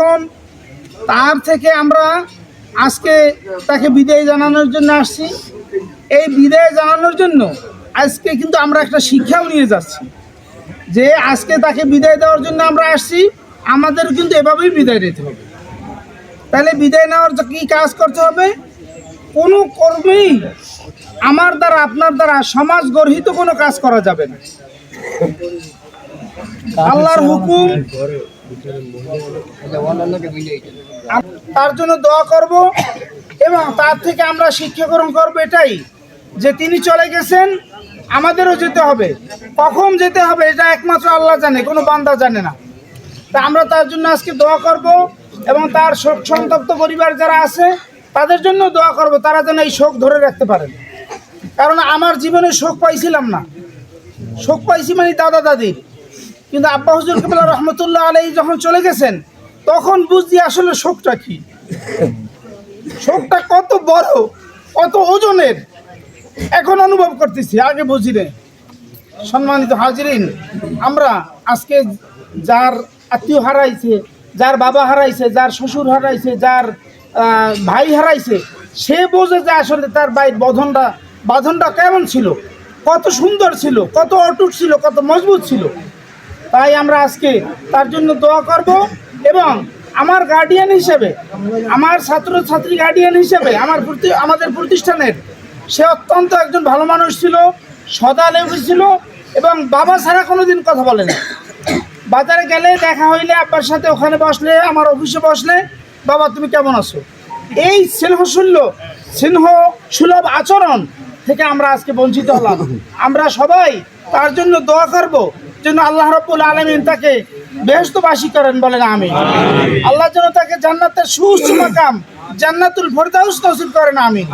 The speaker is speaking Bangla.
এখন তার থেকে আমরা আজকে তাকে বিদায় জানানোর জন্য আসছি। এই বিদায় জানানোর জন্য আজকে কিন্তু আমরা একটা শিক্ষাও নিয়ে যাচ্ছি যে আজকে তাকে বিদায় দেওয়ার জন্য আমরা আসছি, আমাদের কিন্তু এভাবেই বিদায় নিতে হবে। তাহলে বিদায় নেওয়ার কি কাজ করতে হবে? কোনো কর্মেই আমার দ্বারা আপনার দ্বারা সমাজ গর্হিত কোনো কাজ করা যাবে না। আল্লাহর হুকুম, তার জন্য দোয়া করব এবং তার থেকে আমরা শিক্ষা গ্রহণ করবো এটাই যে তিনি চলে গেছেন, আমাদেরও যেতে হবে। কখন যেতে হবে এটা একমাত্র আল্লাহ জানে, কোনো বান্দা জানে না। তা আমরা তার জন্য আজকে দোয়া করব এবং তার শোক সন্তপ্ত পরিবার যারা আছে তাদের জন্য দোয়া করব, তারা যেন এই শোক ধরে রাখতে পারেন। কারণ আমার জীবনে শোক পাইছিলাম না, শোক পাইছি মানে দাদা দাদির, কিন্তু আব্বা হুজুর কিবলা রহমতুল্লাহ আলাইহি যখন চলে গেছেন তখন বুঝছি আসলে শোকটা কি, শোকটা কত বড়, কত ওজনের, এখন অনুভব করতেছি, আগে বুঝি না। সম্মানিত হাজিরিন, আমরা আজকে যার আত্মীয় হারাইছে, যার বাবা হারাইছে, যার শ্বশুর হারাইছে, যার ভাই হারাইছে, সে বোঝে যে আসলে তার ভাইয়ের বাঁধনটা কেমন ছিল, কত সুন্দর ছিল, কত অটুট ছিল, কত মজবুত ছিল। তাই আমরা আজকে তার জন্য দোয়া করব এবং আমার গার্ডিয়ান হিসেবে, আমার ছাত্রছাত্রী গার্ডিয়ান হিসেবে আমাদের প্রতিষ্ঠানের সে অত্যন্ত একজন ভালো মানুষ ছিল, সদালেবী ছিল এবং বাবা ছাড়া কোনো দিন কথা বলে না। বাজারে গেলে দেখা হইলে আব্বার সাথে ওখানে বসলে, আমার অফিসে বসলে, বাবা তুমি কেমন আছো, এই স্নেহ সুলভ আচরণ থেকে আমরা আজকে বঞ্চিত হলাম। আমরা সবাই তার জন্য দোয়া করব যেন আল্লাহ রাব্বুল আলামিন তাকে বেহেশতবাসী করেন, বলেন আমিন। আল্লাহ যেন তাকে জান্নাতের সুউচ্চ মাকাম জান্নাতুল ফেরদাউস নসিব করেন, আমিন।